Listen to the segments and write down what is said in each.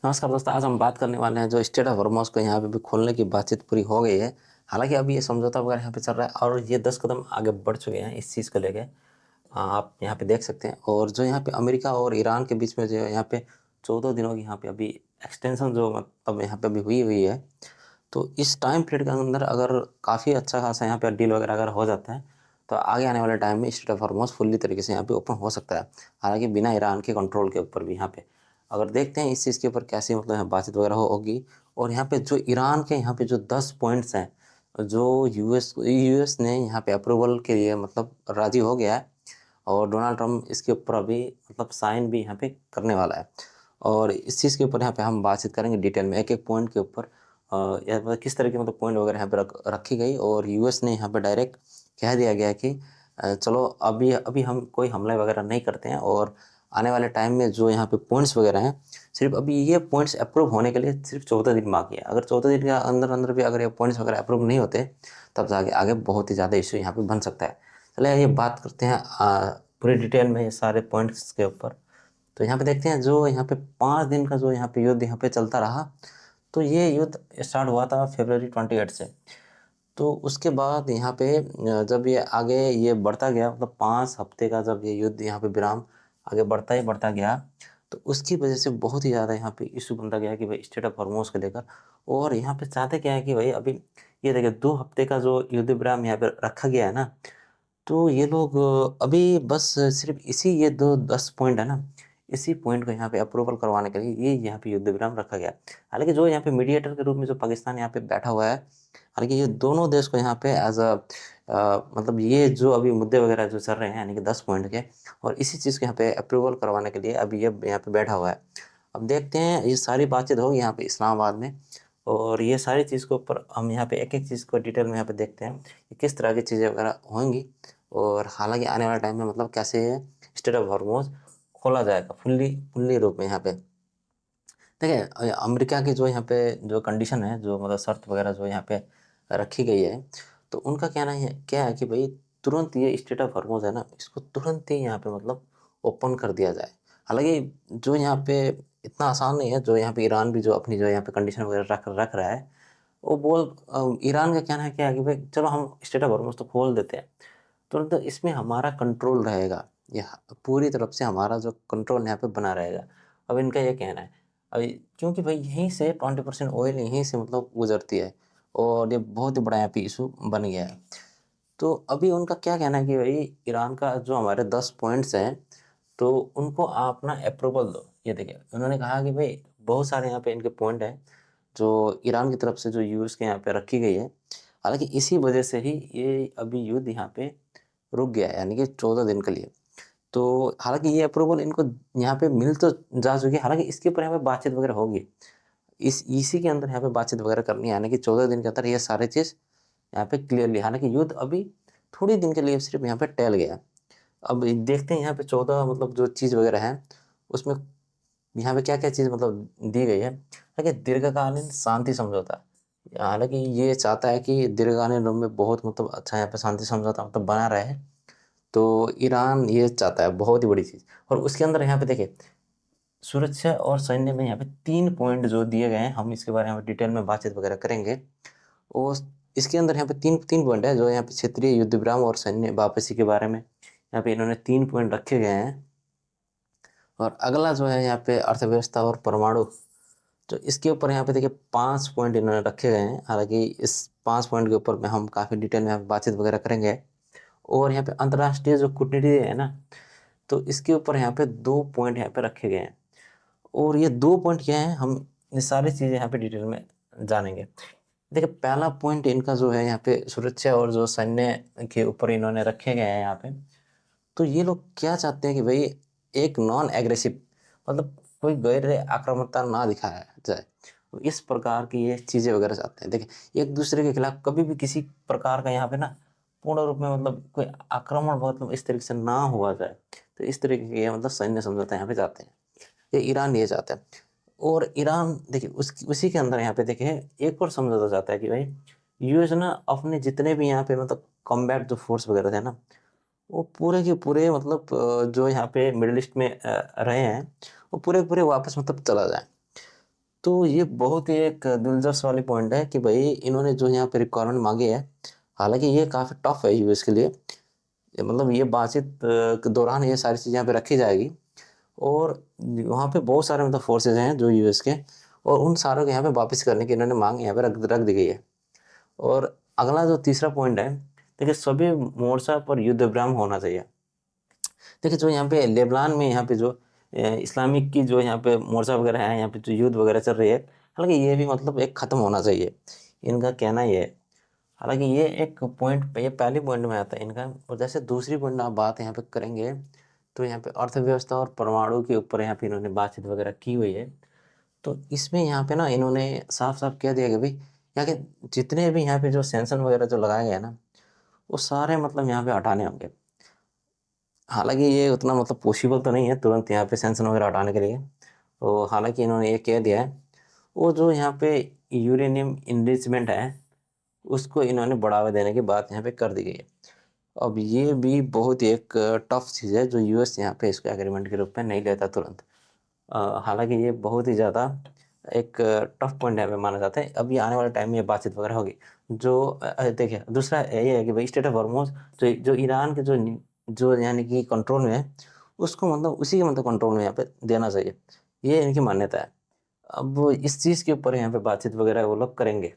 नमस्कार दोस्तों, आज हम बात करने वाले हैं जो स्टेट ऑफ हॉर्मोस को यहाँ पे भी खोलने की बातचीत पूरी हो गई है। हालाँकि अभी ये समझौता वगैरह यहाँ पे चल रहा है और ये 10 कदम आगे बढ़ चुके हैं इस चीज़ को लेके। आप यहाँ पे देख सकते हैं और जो यहाँ पे अमेरिका और ईरान के बीच में जो है यहाँ पे 14 दिनों की यहाँ पे अभी एक्सटेंशन जो मतलब यहाँ पे अभी हुई है। तो इस टाइम पीरियड के अंदर अगर काफ़ी अच्छा खासा यहाँ पे डील वगैरह अगर हो जाता है, तो आगे आने वाले टाइम में स्टेट ऑफ हॉर्मोस फुल्ली तरीके से यहाँ पे ओपन हो सकता है। हालाँकि बिना ईरान के कंट्रोल के ऊपर भी यहाँ पे। अगर देखते हैं इस चीज़ के ऊपर कैसे मतलब यहाँ बातचीत वगैरह होगी। और यहाँ पे जो ईरान के यहाँ पे जो 10 पॉइंट्स हैं, जो यूएस ने यहाँ पे अप्रूवल के लिए मतलब राज़ी हो गया है और डोनाल्ड ट्रम्प इसके ऊपर अभी मतलब साइन भी यहाँ पे करने वाला है। और इस चीज़ के ऊपर यहाँ पे हम बातचीत करेंगे डिटेल में एक-एक पॉइंट के ऊपर। या मतलब किस तरह की मतलब पॉइंट वगैरह यहाँ पे रखी गई और यूएस ने यहाँ पे डायरेक्ट कह दिया गया कि चलो अभी अभी हम कोई हमला वगैरह नहीं करते हैं और आने वाले टाइम में जो यहाँ पे पॉइंट्स वगैरह हैं, सिर्फ अभी ये पॉइंट्स अप्रूव होने के लिए सिर्फ 14 दिन बाकी है। अगर 14 दिन के अंदर अंदर भी अगर ये पॉइंट्स वगैरह अप्रूव नहीं होते, तब जाके आगे बहुत ही ज़्यादा इशू यहाँ पे बन सकता है। चलिए ये बात करते हैं पूरी डिटेल में ये सारे पॉइंट्स के ऊपर। तो यहाँ पे देखते हैं जो यहाँ पे 5 दिन का जो यहाँ पे युद्ध यहाँ पे चलता रहा। तो ये युद्ध स्टार्ट हुआ था फरवरी 28 से। तो उसके बाद यहाँ पे जब ये आगे ये बढ़ता गया, मतलब 5 हफ्ते का जब ये युद्ध यहाँ पे विराम आगे बढ़ता ही बढ़ता गया, तो उसकी वजह से बहुत ही ज़्यादा यहाँ पे इशू बनता गया कि भाई स्टेट ऑफ हॉर्मोज को लेकर। और यहाँ पे चाहते क्या है कि भाई अभी ये देखिए 2 हफ्ते का जो युद्ध विराम यहाँ पे रखा गया है ना, तो ये लोग अभी बस सिर्फ इसी ये दो 10 पॉइंट है ना, इसी पॉइंट को यहाँ पे अप्रूवल करवाने के लिए ये यहाँ पे युद्ध विराम रखा गया। हालाँकि जो यहाँ पे मीडिएटर के रूप में जो पाकिस्तान यहाँ पे बैठा हुआ है, हालाँकि ये दोनों देश को यहाँ पे एज़ मतलब ये जो अभी मुद्दे वगैरह जो चल रहे हैं यानी कि 10 पॉइंट के, और इसी चीज़ को यहाँ पे अप्रूवल करवाने के लिए अभी ये यहाँ पे बैठा हुआ है। अब देखते हैं ये सारी बातचीत होगी यहाँ पे इस्लामाबाद में, और ये सारी चीज़ के ऊपर हम यहाँ पे एक-एक चीज़ को डिटेल में यहाँ पे देखते हैं कि किस तरह की चीज़ें वगैरह होंगी। और हालाँकि आने वाले टाइम में मतलब कैसे स्टेट ऑफ हॉर्मोज़ खोला जाएगा फुल्ली फुल्ली रूप में यहाँ पे। देखिए अमेरिका की जो यहाँ पे जो कंडीशन है, जो मतलब शर्त वगैरह जो यहाँ पे रखी गई है, तो उनका कहना है क्या है कि भई तुरंत ये स्टेट ऑफ हॉर्मोज़ है ना, इसको तुरंत ही यहाँ पे मतलब ओपन कर दिया जाए। हालाँकि जो यहाँ पे इतना आसान नहीं है, जो यहाँ पे ईरान भी जो अपनी जो यहाँ पे कंडीशन वगैरह रख रख रहा है, वो ईरान का कहना है क्या है कि भई चलो हम स्टेट ऑफ हॉर्मोज़ तो खोल देते हैं, तुरंत इसमें हमारा कंट्रोल रहेगा। ये पूरी तरफ से हमारा जो कंट्रोल यहाँ पे बना रहेगा। अब इनका ये कहना है। अभी क्योंकि भाई यहीं से 20% ऑयल यहीं से मतलब गुज़रती है और ये बहुत ही बड़ा यहाँ पे इशू बन गया है। तो अभी उनका क्या कहना है कि भाई ईरान का जो हमारे 10 पॉइंट्स हैं, तो उनको आप ना अप्रूवल दो। ये देखिए, उन्होंने कहा कि भाई बहुत सारे यहाँ पे इनके पॉइंट हैं, जो ईरान की तरफ से जो यूएस के यहाँ पे रखी गई है। हालाँकि इसी वजह से ही ये अभी युद्ध यहाँ पे रुक गया है, यानी कि 14 दिन के लिए। तो हालाँकि ये अप्रूवल इनको यहाँ पे मिल तो जा चुकी है, हालाँकि इसके ऊपर यहाँ पे बातचीत वगैरह होगी। इसी के अंदर यहाँ पे बातचीत वगैरह करनी है, यानी कि 14 दिन के अंदर ये सारी चीज़ यहाँ पे क्लियरली, हालाँकि युद्ध अभी थोड़ी दिन के लिए सिर्फ़ यहाँ पे टल गया। अब देखते हैं यहाँ पे 14 मतलब जो चीज़ वगैरह है, उसमें यहाँ पे क्या-क्या चीज़ मतलब दी गई है। देखिए दीर्घकालीन शांति समझौता, हालाँकि ये चाहता है कि दीर्घकालीन रूप में बहुत मतलब अच्छा यहाँ पे शांति समझौता मतलब बना रहे। तो ईरान ये चाहता है, बहुत ही बड़ी चीज़। और उसके अंदर यहाँ पे देखिए सुरक्षा और सैन्य में यहाँ पे 3 पॉइंट जो दिए गए हैं, हम इसके बारे में डिटेल में बातचीत वगैरह करेंगे। और इसके अंदर यहाँ पे 3 पॉइंट है, जो यहाँ पे क्षेत्रीय युद्ध विराम और सैन्य वापसी के बारे में यहाँ पे इन्होंने 3 पॉइंट रखे गए हैं। और अगला जो है यहाँ पे अर्थव्यवस्था और परमाणु, तो इसके ऊपर यहाँ पे देखिए 5 पॉइंट इन्होंने रखे गए हैं। हालाँकि इस 5 पॉइंट के ऊपर में हम काफ़ी डिटेल में यहाँ पे बातचीत वगैरह करेंगे। और यहाँ पे अंतर्राष्ट्रीय जो कूटनीति है ना, तो इसके ऊपर यहाँ पे 2 पॉइंट यहाँ पे रखे गए हैं। और ये 2 पॉइंट क्या हैं, हम ये सारी चीज़ें यहाँ पे डिटेल में जानेंगे। देखिए पहला पॉइंट इनका जो है यहाँ पे सुरक्षा और जो सैन्य के ऊपर इन्होंने रखे गए हैं यहाँ पे। तो ये लोग क्या चाहते हैं कि भई एक नॉन एग्रेसिव, मतलब कोई गैर आक्रामकता ना दिखाया जाए। तो इस प्रकार की ये चीज़ें वगैरह चाहते हैं। देखिए एक दूसरे के खिलाफ कभी भी किसी प्रकार का यहाँ पे ना पूर्ण रूप में मतलब कोई आक्रमण मतलब इस तरीके से ना हुआ जाए। तो इस तरीके के मतलब सैन्य समझौता यहाँ पे चाहते हैं। ये ईरान ये चाहता है। और ईरान देखिए उसी के अंदर यहाँ पे देखिए एक और समझौता चाहता है कि भाई यूएस ना अपने जितने भी यहाँ पे मतलब कॉम्बैट जो फोर्स वगैरह थे ना, वो पूरे के पूरे मतलब जो यहाँ पे मिडल ईस्ट में रहे हैं, वो पूरे के पूरे वापस मतलब चला जाए। तो ये बहुत ही एक दिलचस्प वाली पॉइंट है कि भाई इन्होंने जो यहाँ पे रिक्वायरमेंट मांगी है, हालांकि ये काफ़ी टफ है यूएस के लिए। मतलब ये बातचीत के दौरान ये सारी चीज़ें यहाँ पे रखी जाएगी, और वहाँ पे बहुत सारे मतलब फोर्सेज हैं जो यूएस के, और उन सारों को यहाँ पे वापस करने की इन्होंने मांग यहाँ पे रख दी गई है। और अगला जो तीसरा पॉइंट है, देखिए सभी मोर्चा पर युद्ध विराम होना चाहिए। देखिए जो यहाँ पे लेबनान में यहाँ पे जो इस्लामिक की जो यहाँ पे मोर्चा वगैरह है, यहाँ पे जो युद्ध वगैरह चल रही है, हालांकि ये भी मतलब एक ख़त्म होना चाहिए, इनका कहना ये है। हालांकि ये एक पॉइंट, ये पहले पॉइंट में आता है इनका। और जैसे दूसरी पॉइंट आप बात यहाँ पे करेंगे, तो यहाँ पे अर्थव्यवस्था और परमाणु के ऊपर यहाँ पे इन्होंने बातचीत वगैरह की हुई है। तो इसमें यहाँ पे ना इन्होंने साफ साफ कह दिया कि भाई यहाँ के जितने भी यहाँ पे जो सेंक्शन वगैरह जो लगाए गए हैं ना, वो सारे मतलब यहाँ पे हटाने होंगे। हालांकि ये उतना मतलब पॉसिबल तो नहीं है तुरंत यहाँ पे सेंक्शन वगैरह हटाने के लिए। तो हालांकि इन्होंने ये कह दिया है, वो जो यहाँ पे यूरेनियम इनरिचमेंट है उसको इन्होंने बढ़ावा देने की बात यहाँ पे कर दी गई है। अब ये भी बहुत ही एक टफ चीज़ है जो यूएस यहाँ पे इसको एग्रीमेंट के रूप में नहीं लेता तुरंत। हालांकि ये बहुत ही ज़्यादा एक टफ पॉइंट यहाँ पे माना जाता है। अभी आने वाले टाइम में ये बातचीत वगैरह होगी। जो देखिए दूसरा ये है कि भाई स्टेट ऑफ हॉर्मोज जो जो ईरान के जो यानी कि कंट्रोल में है, उसको मतलब उसी के मतलब कंट्रोल में यहाँ पे देना चाहिए, ये इनकी मान्यता है। अब इस चीज़ के ऊपर यहाँ पे बातचीत वगैरह वो लोग करेंगे।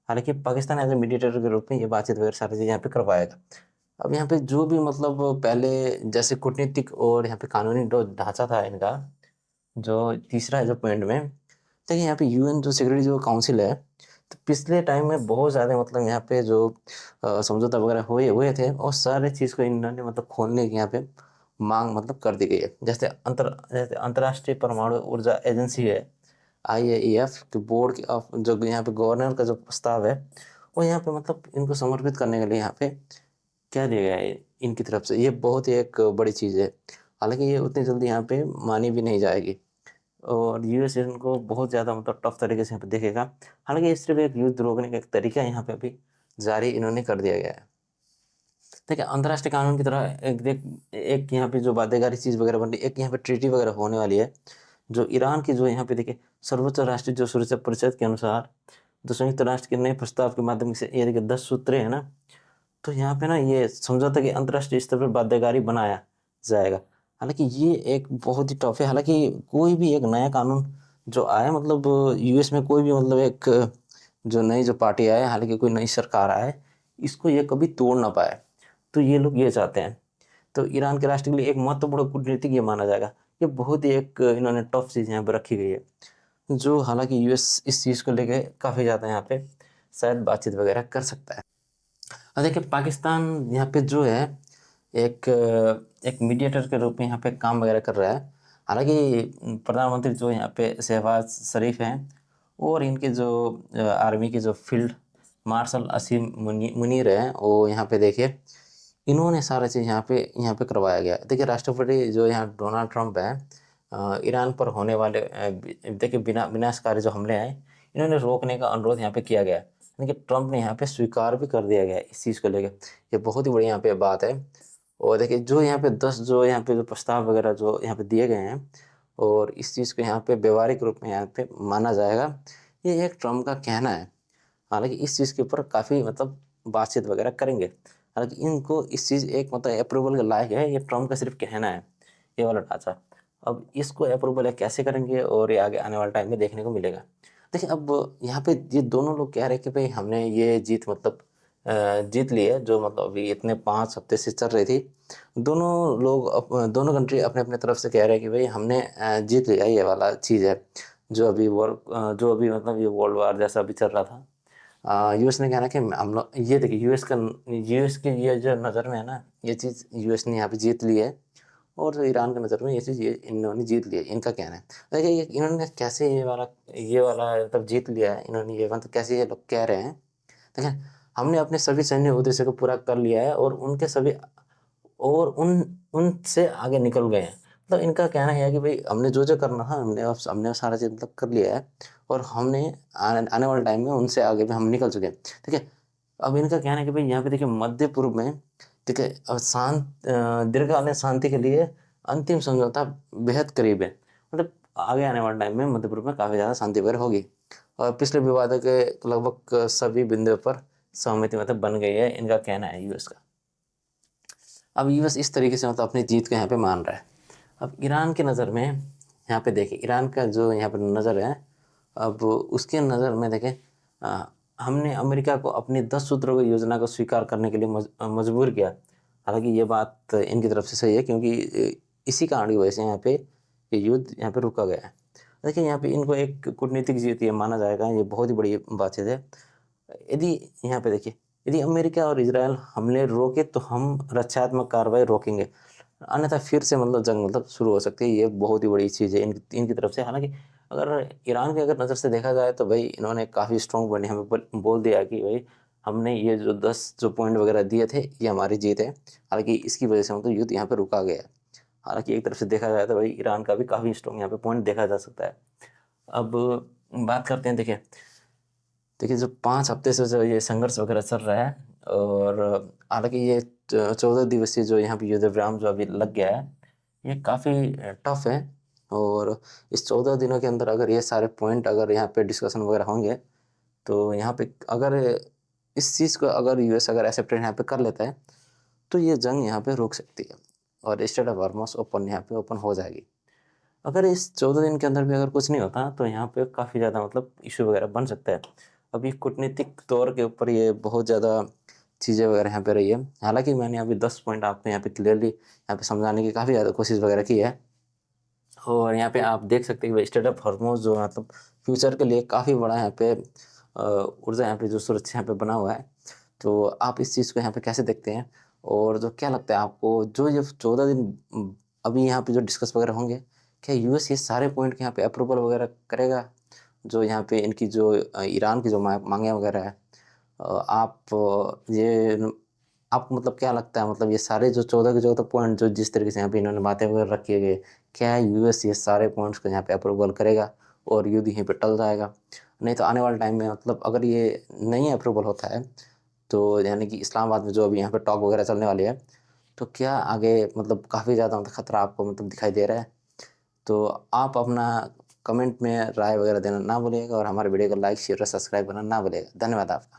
हालांकि पाकिस्तान एज ए मीडिएटर के रूप में ये बातचीत वगैरह सारी चीज़ यहाँ पे करवाएगा। अब यहाँ पे जो भी मतलब पहले जैसे कूटनीतिक और यहाँ पे कानूनी जो ढांचा था इनका, जो तीसरा है जो पॉइंट में, देखिए यहाँ पे यूएन जो सिक्योरिटी जो काउंसिल है, तो पिछले टाइम में बहुत ज़्यादा मतलब यहाँ पे जो समझौता वगैरह हुए हुए थे, और सारे चीज़ को इन्होंने मतलब खोलने की यहाँ पे मांग मतलब कर दी गई है। जैसे अंतर्राष्ट्रीय परमाणु ऊर्जा एजेंसी है, IAEF के बोर्ड के जो यहाँ पे गवर्नर का जो प्रस्ताव है, वो यहाँ पे मतलब इनको समर्पित करने के लिए यहाँ पे कह दिया गया है इनकी तरफ से। ये बहुत ही एक बड़ी चीज़ है। हालांकि ये उतनी जल्दी यहाँ पे मानी भी नहीं जाएगी, और यूएस इनको बहुत ज़्यादा मतलब टफ तरीके से यहाँ पे देखेगा। हालांकि ये सिर्फ एक युद्ध रोकने का एक तरीका यहाँ पे अभी जारी इन्होंने कर दिया गया है। देखिए अंतर्राष्ट्रीय कानून की तरह एक यहाँ पे जो बाध्यकारी चीज़ वगैरह बन रही है, एक यहाँ पे ट्रीटी वगैरह होने वाली है, जो ईरान की जो यहाँ पे देखिए सर्वोच्च राष्ट्रीय जो सुरक्षा परिषद के अनुसार, जो संयुक्त राष्ट्र के नए प्रस्ताव के माध्यम से ये देखिए 10 सूत्रें है ना, तो यहाँ पे ना ये समझौता के अंतर्राष्ट्रीय स्तर पर बाध्यकारी बनाया जाएगा। हालांकि ये एक बहुत ही टफ है। हालांकि कोई भी एक नया कानून जो आए, मतलब यूएस में कोई भी मतलब एक जो नई जो पार्टी आए, हालांकि कोई नई सरकार आए, इसको ये कभी तोड़ ना पाए, तो ये लोग ये चाहते हैं। तो ईरान के राष्ट्र के लिए एक महत्वपूर्ण कूटनीतिक ये माना जाएगा। ये बहुत ही एक इन्होंने टफ चीज़ यहाँ पर रखी गई है, जो हालांकि यूएस इस चीज़ को लेके काफ़ी ज़्यादा यहाँ पे शायद बातचीत वगैरह कर सकता है। और देखिए पाकिस्तान यहाँ पे जो है एक एक मीडिएटर के रूप में यहाँ पे काम वगैरह कर रहा है। हालांकि प्रधानमंत्री जो यहाँ पे शहबाज शरीफ हैं, और इनके जो आर्मी के जो फील्ड मार्शल असीम मुनीर हैं, वो यहाँ पे देखिए इन्होंने सारा चीज़ यहाँ पे करवाया गया। देखिए राष्ट्रपति जो यहाँ डोनाल्ड ट्रंप है, ईरान पर होने वाले देखिए बिना विनाशकारी जो हमले हैं, इन्होंने रोकने का अनुरोध यहाँ पे किया गया, यानी कि ट्रंप ने यहाँ पे स्वीकार भी कर दिया गया इस चीज़ को लेकर। ये बहुत ही बड़ी यहाँ पे बात है। और देखिए जो यहाँ पे 10 जो यहाँ पे जो प्रस्ताव वगैरह जो यहाँ पे दिए गए हैं, और इस चीज़ को यहाँ पे व्यवहारिक रूप में यहाँ पे माना जाएगा, ये एक ट्रंप का कहना है। हालांकि इस चीज़ के ऊपर काफ़ी मतलब बातचीत वगैरह करेंगे। हालांकि इनको इस चीज़ एक मतलब अप्रूवल के लायक है, ये ट्रंप का सिर्फ कहना है ये वाला ढांचा। अब इसको अप्रूवल कैसे करेंगे, और ये आगे आने वाले टाइम में देखने को मिलेगा। देखिए अब यहाँ पे ये दोनों लोग कह रहे हैं कि भाई हमने ये जीत मतलब जीत ली है, जो मतलब अभी इतने 5 हफ्ते से चल रही थी। दोनों लोग दोनों कंट्री अपने अपने तरफ से कह रहे हैं कि भाई हमने जीत लिया, ये वाला चीज़ है जो अभी मतलब ये वर्ल्ड वार जैसा अभी चल रहा था। यूएस ने कहना कि हम लोग ये देखिए यूएस के ये जो नज़र में है ना, ये चीज़ यूएस ने यहाँ पे जीत ली है, और जो ईरान की नज़र में ये चीज़ ये इन्होंने जीत लिया है, इनका कहना है। देखिए इन्होंने कैसे ये वाला मतलब जीत लिया है इन्होंने, ये मतलब कैसे ये लोग कह रहे हैं। देखिए हमने अपने सभी सैन्य उद्देश्य को पूरा कर लिया है, और उनके सभी और उनसे आगे निकल गए हैं। मतलब इनका कहना है कि भाई हमने जो जो करना था हमने सारा चीज़ मतलब कर लिया है, और हमने आने वाले टाइम में उनसे आगे भी हम निकल चुके हैं। ठीक है। अब इनका कहना है कि भाई यहाँ पे देखिए मध्य पूर्व में, ठीक है, दीर्घकालीन शांति के लिए अंतिम समझौता बेहद करीब है। मतलब आगे आने वाले टाइम में मध्य पूर्व में काफ़ी ज़्यादा शांति वगैरह होगी। और पिछले विवादों के लगभग सभी बिंदुओं पर सहमति मतलब बन गई है, इनका कहना है यूएस का। अब यूएस इस तरीके से मतलब अपनी जीत को यहाँ पे मान रहा है। अब ईरान के नज़र में यहाँ पे देखिए, ईरान का जो यहाँ पे नज़र है, अब उसके नज़र में देखें, हमने अमेरिका को अपनी 10 सूत्रों की योजना को स्वीकार करने के लिए मजबूर किया। हालांकि ये बात इनकी तरफ से सही है, क्योंकि इसी कारण की वजह से यहाँ पे ये युद्ध यहाँ पे रुका गया है। देखिए यहाँ पे इनको एक कूटनीतिक जीत ये माना जाएगा, ये बहुत ही बड़ी बातचीत है। यदि यहाँ पे देखिए, यदि अमेरिका और इजराइल हमले रोके तो हम रक्षात्मक कार्रवाई रोकेंगे, अन्यथा फिर से मतलब जंग मतलब शुरू हो सकती है। ये बहुत ही बड़ी चीज़ है इनकी तरफ से। हालांकि अगर ईरान की अगर नज़र से देखा जाए तो भाई इन्होंने काफ़ी स्ट्रॉन्ग बने हमें बोल दिया कि भाई हमने ये जो 10 जो पॉइंट वगैरह दिए थे ये हमारी जीत है। हालांकि इसकी वजह से मतलब युद्ध यहाँ पे रुका गया है। हालांकि एक तरफ से देखा जाए तो भाई ईरान का भी काफ़ी स्ट्रॉन्ग यहाँ पे पॉइंट देखा जा सकता है। अब बात करते हैं, देखिए जो 5 हफ्ते से जो ये संघर्ष वगैरह चल रहा है, और हालांकि ये 14 दिवसीय जो यहाँ पे युद्ध विराम जो अभी लग गया है, ये काफ़ी टफ है। और इस 14 दिनों के अंदर अगर ये सारे पॉइंट अगर यहाँ पे डिस्कशन वगैरह होंगे, तो यहाँ पे अगर इस चीज़ को अगर यूएस अगर एक्सेप्टेड यहाँ पे कर लेता है, तो ये जंग यहाँ पे रुक सकती है और स्ट्रेट ऑफ हॉर्मुज़ ओपन यहाँ पे ओपन हो जाएगी। अगर इस 14 दिन के अंदर भी अगर कुछ नहीं होता तो यहाँ पे काफ़ी ज़्यादा मतलब इशू वगैरह बन सकता है। अभी कूटनीतिक तौर के ऊपर ये बहुत ज़्यादा चीज़ें वगैरह यहाँ पे रही है। हालांकि मैंने अभी 10 पॉइंट आपको यहाँ पे क्लियरली यहाँ पे समझाने की काफ़ी ज़्यादा कोशिश वगैरह की है। और यहाँ पे आप देख सकते हैं कि स्ट्रेट ऑफ हॉर्मुज़ जो मतलब फ्यूचर के लिए काफ़ी बड़ा यहाँ पे ऊर्जा यहाँ पे जो सुरक्षा यहाँ पे बना हुआ है। तो आप इस चीज़ को यहाँ पे कैसे देखते हैं, और जो क्या लगता है आपको, जो ये 14 दिन अभी यहाँ पे जो डिस्कस वगैरह होंगे, क्या यूएस ये सारे पॉइंट के यहाँ पे अप्रूवल वगैरह करेगा, जो यहाँ पे इनकी जो ईरान की जो मांगे वगैरह है? आप ये आपको मतलब क्या लगता है, मतलब ये सारे जो 14 के 14 पॉइंट जो जिस तरीके से यहाँ पे इन्होंने बातें वगैरह रखी गई, क्या यूएस ये सारे पॉइंट्स को यहाँ पे अप्रूवल करेगा और युद्ध यहीं पे टल जाएगा? नहीं तो आने वाले टाइम में मतलब अगर ये नहीं अप्रूवल होता है, तो यानी कि इस्लामाबाद में जो अभी यहाँ पे टॉक वगैरह चलने वाली है, तो क्या आगे मतलब काफ़ी ज़्यादा मतलब खतरा आपको मतलब दिखाई दे रहा है? तो आप अपना कमेंट में राय वगैरह देना ना भूलिएगा, और हमारे वीडियो को लाइक शेयर और सब्सक्राइब करना ना भूलिएगा। धन्यवाद आपका।